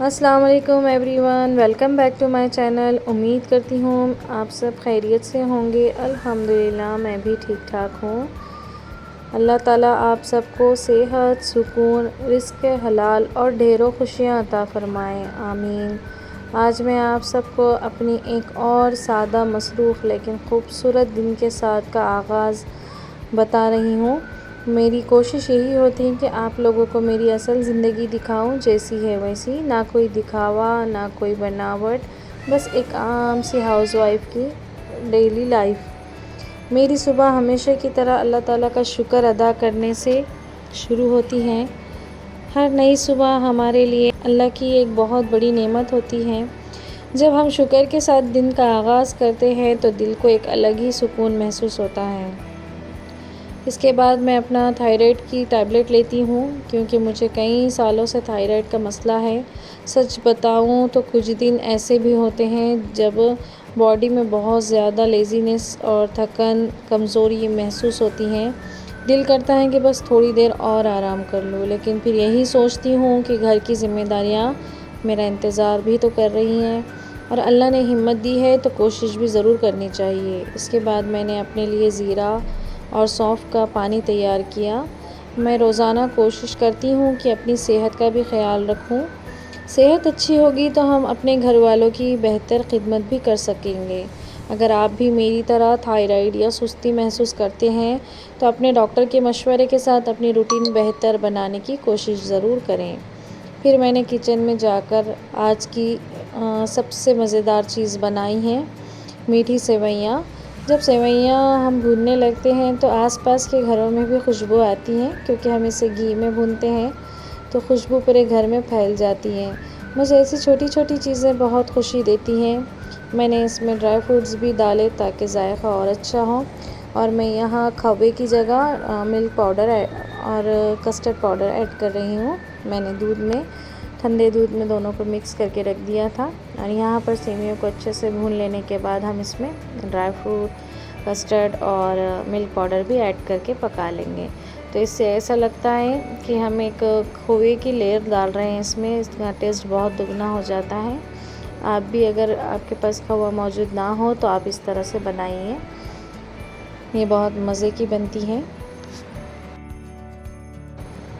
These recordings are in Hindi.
अस्सलाम वालेकुम everyone, welcome back to my channel. उम्मीद करती हूँ आप सब खैरियत से होंगे। अल्हम्दुलिल्लाह मैं भी ठीक ठाक हूँ। अल्लाह ताला आप सबको सेहत, सुकून, रिज़्क़ हलाल और ढेरों खुशियाँ अता फ़रमाए, आमीन। आज मैं आप सबको अपनी एक और सादा मसरूफ़ लेकिन ख़ूबसूरत दिन के साथ का आगाज़ बता रही हूँ। मेरी कोशिश यही होती है कि आप लोगों को मेरी असल ज़िंदगी दिखाऊं, जैसी है वैसी, ना कोई दिखावा ना कोई बनावट, बस एक आम सी हाउसवाइफ की डेली लाइफ। मेरी सुबह हमेशा की तरह अल्लाह ताला का शुक्र अदा करने से शुरू होती है। हर नई सुबह हमारे लिए अल्लाह की एक बहुत बड़ी नेमत होती है। जब हम शुक्र के साथ दिन का आगाज़ करते हैं तो दिल को एक अलग ही सुकून महसूस होता है। इसके बाद मैं अपना थायराइड की टैबलेट लेती हूँ, क्योंकि मुझे कई सालों से थायराइड का मसला है। सच बताऊँ तो कुछ दिन ऐसे भी होते हैं जब बॉडी में बहुत ज़्यादा लेज़ीनेस और थकन, कमज़ोरी महसूस होती हैं। दिल करता है कि बस थोड़ी देर और आराम कर लूँ, लेकिन फिर यही सोचती हूँ कि घर की ज़िम्मेदारियाँ मेरा इंतज़ार भी तो कर रही हैं, और अल्लाह ने हिम्मत दी है तो कोशिश भी ज़रूर करनी चाहिए। इसके बाद मैंने अपने लिए ज़ीरा और सौंफ का पानी तैयार किया। मैं रोज़ाना कोशिश करती हूँ कि अपनी सेहत का भी ख़्याल रखूँ। सेहत अच्छी होगी तो हम अपने घर वालों की बेहतर खिदमत भी कर सकेंगे। अगर आप भी मेरी तरह थायराइड या सुस्ती महसूस करते हैं तो अपने डॉक्टर के मशवरे के साथ अपनी रूटीन बेहतर बनाने की कोशिश ज़रूर करें। फिर मैंने किचन में जाकर आज की सबसे मज़ेदार चीज़ बनाई है, मीठी सेवइयाँ। जब सेवइयाँ हम भूनने लगते हैं तो आसपास के घरों में भी खुशबू आती है, क्योंकि हम इसे घी में भूनते हैं तो खुशबू पूरे घर में फैल जाती है। मुझे ऐसी छोटी छोटी चीज़ें बहुत खुशी देती हैं। मैंने इसमें ड्राई फ्रूट्स भी डाले ताकि जायका और अच्छा हो। और मैं यहाँ खवे की जगह मिल्क पाउडर और कस्टर्ड पाउडर ऐड कर रही हूँ। मैंने ठंडे दूध में दोनों को मिक्स करके रख दिया था। और यहाँ पर सेवियों को अच्छे से भून लेने के बाद हम इसमें ड्राई फ्रूट, कस्टर्ड और मिल्क पाउडर भी ऐड करके पका लेंगे। तो इससे ऐसा लगता है कि हम एक खोए की लेयर डाल रहे हैं इसमें। इसका टेस्ट बहुत दुगना हो जाता है। आप भी अगर आपके पास खोआ मौजूद ना हो तो आप इस तरह से बनाइए, ये बहुत मज़े की बनती है।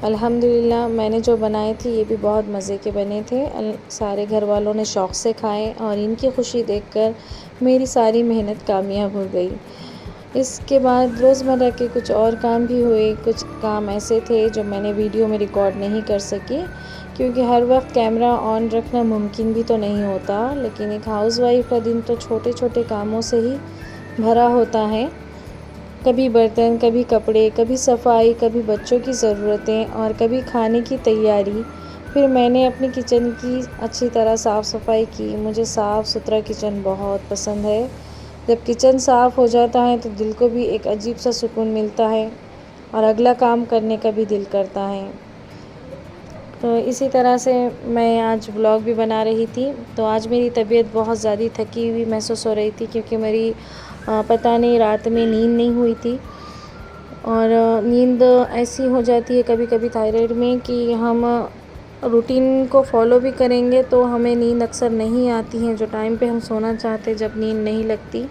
अल्हम्दुलिल्लाह मैंने जो बनाए थे ये भी बहुत मज़े के बने थे। सारे घर वालों ने शौक़ से खाए और इनकी खुशी देखकर मेरी सारी मेहनत कामयाब हो गई। इसके बाद रोज़मर्रा के कुछ और काम भी हुए। कुछ काम ऐसे थे जो मैंने वीडियो में रिकॉर्ड नहीं कर सकी, क्योंकि हर वक्त कैमरा ऑन रखना मुमकिन भी तो नहीं होता। लेकिन एक हाउसवाइफ का दिन तो छोटे छोटे कामों से ही भरा होता है। कभी बर्तन, कभी कपड़े, कभी सफाई, कभी बच्चों की ज़रूरतें और कभी खाने की तैयारी। फिर मैंने अपनी किचन की अच्छी तरह साफ़ सफाई की। मुझे साफ़ सुथरा किचन बहुत पसंद है। जब किचन साफ़ हो जाता है तो दिल को भी एक अजीब सा सुकून मिलता है और अगला काम करने का भी दिल करता है। तो इसी तरह से मैं आज व्लॉग भी बना रही थी। तो आज मेरी तबीयत बहुत ज़्यादा थकी हुई महसूस हो रही थी, क्योंकि मेरी पता नहीं रात में नींद नहीं हुई थी। और नींद ऐसी हो जाती है कभी कभी थायराइड में कि हम रूटीन को फॉलो भी करेंगे तो हमें नींद अक्सर नहीं आती है। जो टाइम पे हम सोना चाहते जब नींद नहीं लगती।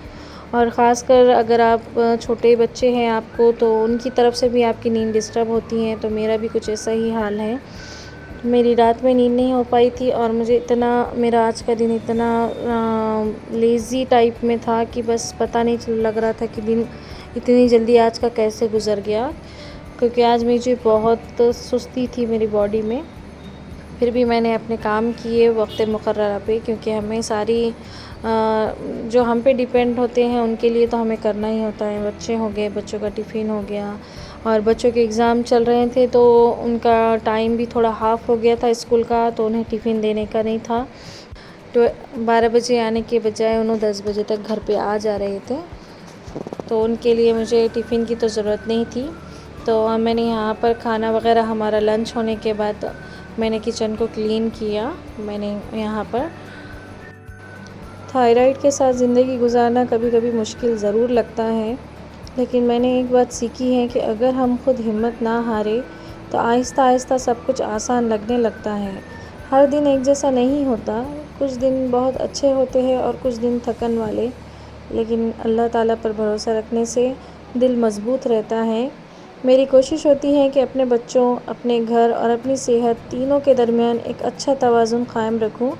और ख़ासकर अगर आप छोटे बच्चे हैं आपको, तो उनकी तरफ से भी आपकी नींद डिस्टर्ब होती है। तो मेरा भी कुछ ऐसा ही हाल है। मेरी रात में नींद नहीं हो पाई थी और मेरा आज का दिन इतना लेज़ी टाइप में था कि बस पता नहीं लग रहा था कि दिन इतनी जल्दी आज का कैसे गुज़र गया, क्योंकि आज मुझे बहुत सुस्ती थी मेरी बॉडी में। फिर भी मैंने अपने काम किए वक्त मुकर्ररा पे, क्योंकि हमें सारी जो हम पे डिपेंड होते हैं उनके लिए तो हमें करना ही होता है। बच्चे हो गए, बच्चों का टिफ़िन हो गया, और बच्चों के एग्ज़ाम चल रहे थे तो उनका टाइम भी थोड़ा हाफ़ हो गया था स्कूल का, तो उन्हें टिफ़िन देने का नहीं था। तो 12 बजे आने के बजाय उन्हें 10 बजे तक घर पे आ जा रहे थे, तो उनके लिए मुझे टिफ़िन की तो ज़रूरत नहीं थी। तो मैंने यहाँ पर खाना वगैरह, हमारा लंच होने के बाद मैंने किचन को क्लीन किया। मैंने यहाँ पर थायराइड के साथ ज़िंदगी गुजारना कभी कभी मुश्किल ज़रूर लगता है, लेकिन मैंने एक बात सीखी है कि अगर हम खुद हिम्मत ना हारे तो आहिस्ता आहिस्ता सब कुछ आसान लगने लगता है। हर दिन एक जैसा नहीं होता, कुछ दिन बहुत अच्छे होते हैं और कुछ दिन थकन वाले, लेकिन अल्लाह ताला पर भरोसा रखने से दिल मज़बूत रहता है। मेरी कोशिश होती है कि अपने बच्चों, अपने घर और अपनी सेहत तीनों के दरमियान एक अच्छा तवाज़ुन क़ायम रखूं।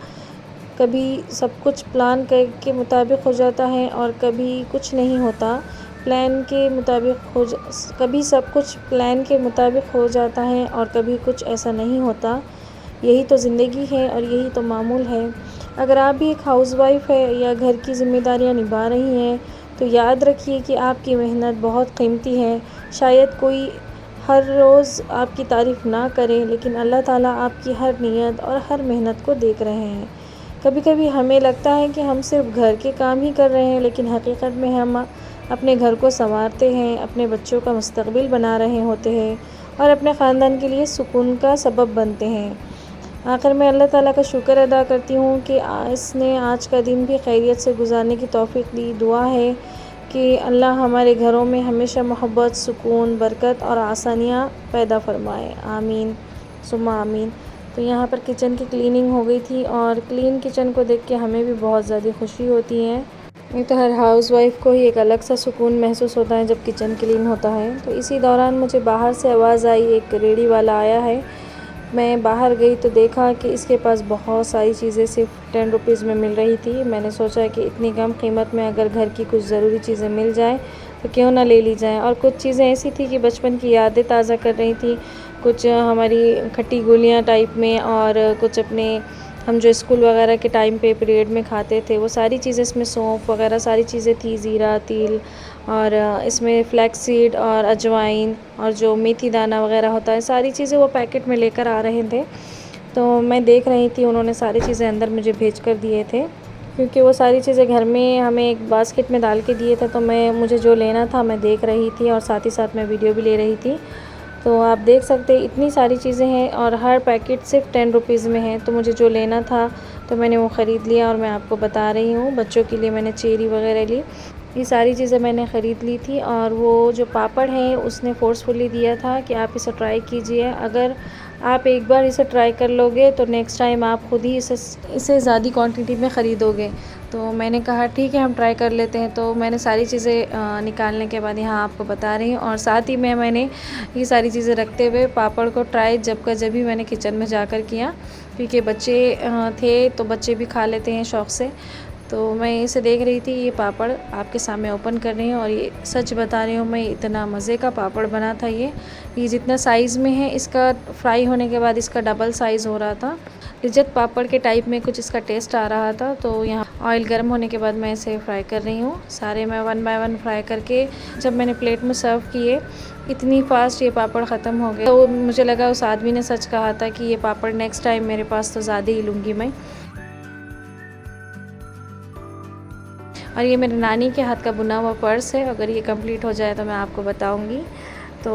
कभी सब कुछ प्लान के मुताबिक हो जाता है और कभी कुछ नहीं होता प्लान के मुताबिक कभी सब कुछ प्लान के मुताबिक हो जाता है और कभी कुछ ऐसा नहीं होता। यही तो ज़िंदगी है और यही तो मामूल है। अगर आप भी एक हाउसवाइफ़ है या घर की ज़िम्मेदारियां निभा रही हैं तो याद रखिए कि आपकी मेहनत बहुत कीमती है। शायद कोई हर रोज़ आपकी तारीफ़ ना करे, लेकिन अल्लाह ताला आपकी हर नियत और हर मेहनत को देख रहे हैं। कभी कभी हमें लगता है कि हम सिर्फ घर के काम ही कर रहे हैं, लेकिन हकीकत में हम अपने घर को संवारते हैं, अपने बच्चों का मुस्तकबिल बना रहे होते हैं और अपने ख़ानदान के लिए सुकून का सबब बनते हैं। आखिर में अल्लाह ताला का शुक्र अदा करती हूँ कि इसने आज का दिन भी खैरियत से गुजारने की तौफ़ीक़ दी। दुआ है कि अल्लाह हमारे घरों में हमेशा मोहब्बत, सुकून, बरकत और आसानियाँ पैदा फ़रमाए। आमीन सुम्मा आमीन। तो यहाँ पर किचन की क्लीनिंग हो गई थी और क्लीन किचन को देख के हमें भी बहुत ज़्यादा खुशी होती है। ये तो हर हाउसवाइफ़ को ही एक अलग सा सुकून महसूस होता है जब किचन क्लीन होता है। तो इसी दौरान मुझे बाहर से आवाज़ आई, एक रेडी वाला आया है। मैं बाहर गई तो देखा कि इसके पास बहुत सारी चीज़ें सिर्फ 10 रुपीज़ में मिल रही थी। मैंने सोचा कि इतनी कम कीमत में अगर घर की कुछ ज़रूरी चीज़ें मिल जाएं तो क्यों ना ले ली जाएं। और कुछ चीज़ें ऐसी थी कि बचपन की यादें ताज़ा कर रही थी, कुछ हमारी खट्टी गोलियां टाइप में और कुछ अपने हम जो स्कूल वगैरह के टाइम पे पीरियड में खाते थे वो सारी चीज़ें इसमें, सौंफ वगैरह सारी चीज़ें थी, ज़ीरा, तिल और इसमें फ्लैक्स सीड और अजवाइन और जो मेथी दाना वगैरह होता है, सारी चीज़ें वो पैकेट में लेकर आ रहे थे। तो मैं देख रही थी, उन्होंने सारी चीज़ें अंदर मुझे भेज कर दिए थे क्योंकि वो सारी चीज़ें घर में हमें एक बास्केट में डाल के दिए थे। तो मुझे जो लेना था मैं देख रही थी और साथ ही साथ मैं वीडियो भी ले रही थी। तो आप देख सकते हैं इतनी सारी चीज़ें हैं और हर पैकेट सिर्फ 10 रुपीज़ में है। तो मुझे जो लेना था तो मैंने वो ख़रीद लिया और मैं आपको बता रही हूँ। बच्चों के लिए मैंने चेरी वगैरह ली, ये सारी चीज़ें मैंने ख़रीद ली थी। और वो जो पापड़ है उसने फ़ोर्सफुली दिया था कि आप इसे ट्राई कीजिए, अगर आप एक बार इसे ट्राई कर लोगे तो नेक्स्ट टाइम आप ख़ुद ही इसे ज़्यादा क्वांटिटी में ख़रीदोगे। तो मैंने कहा ठीक है हम ट्राई कर लेते हैं। तो मैंने सारी चीज़ें निकालने के बाद यहाँ आपको बता रही हूँ और साथ ही में मैंने ये सारी चीज़ें रखते हुए पापड़ को ट्राई जब भी मैंने किचन में जाकर किया, क्योंकि बच्चे थे तो बच्चे भी खा लेते हैं शौक़ से। तो मैं इसे देख रही थी, ये पापड़ आपके सामने ओपन कर रही हूँ और ये सच बता रही हूँ मैं, इतना मज़े का पापड़ बना था। ये जितना साइज़ में है इसका फ्राई होने के बाद इसका डबल साइज़ हो रहा था। लिज्जत पापड़ के टाइप में कुछ इसका टेस्ट आ रहा था। तो यहाँ ऑयल गर्म होने के बाद मैं इसे फ्राई कर रही हूँ। सारे मैं 1 बाय 1 फ्राई करके जब मैंने प्लेट में सर्व किए, इतनी फास्ट ये पापड़ ख़त्म हो गए। तो मुझे लगा उस आदमी ने सच कहा था कि ये पापड़ नेक्स्ट टाइम मेरे पास तो ज़्यादा ही लूँगी मैं। और ये मेरे नानी के हाथ का बुना हुआ पर्स है, अगर ये कंप्लीट हो जाए तो मैं आपको बताऊंगी। तो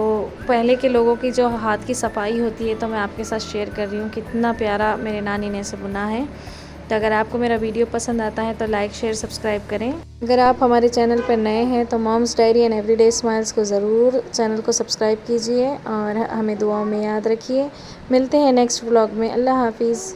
पहले के लोगों की जो हाथ की सफाई होती है तो मैं आपके साथ शेयर कर रही हूँ, कितना प्यारा मेरे नानी ने इसे बुना है। तो अगर आपको मेरा वीडियो पसंद आता है तो लाइक, शेयर, सब्सक्राइब करें। अगर आप हमारे चैनल पर नए हैं तो moms diary and everyday smiles को ज़रूर चैनल को सब्सक्राइब कीजिए और हमें दुआओं में याद रखिए। मिलते हैं नेक्स्ट व्लॉग में। अल्लाह हाफिज़।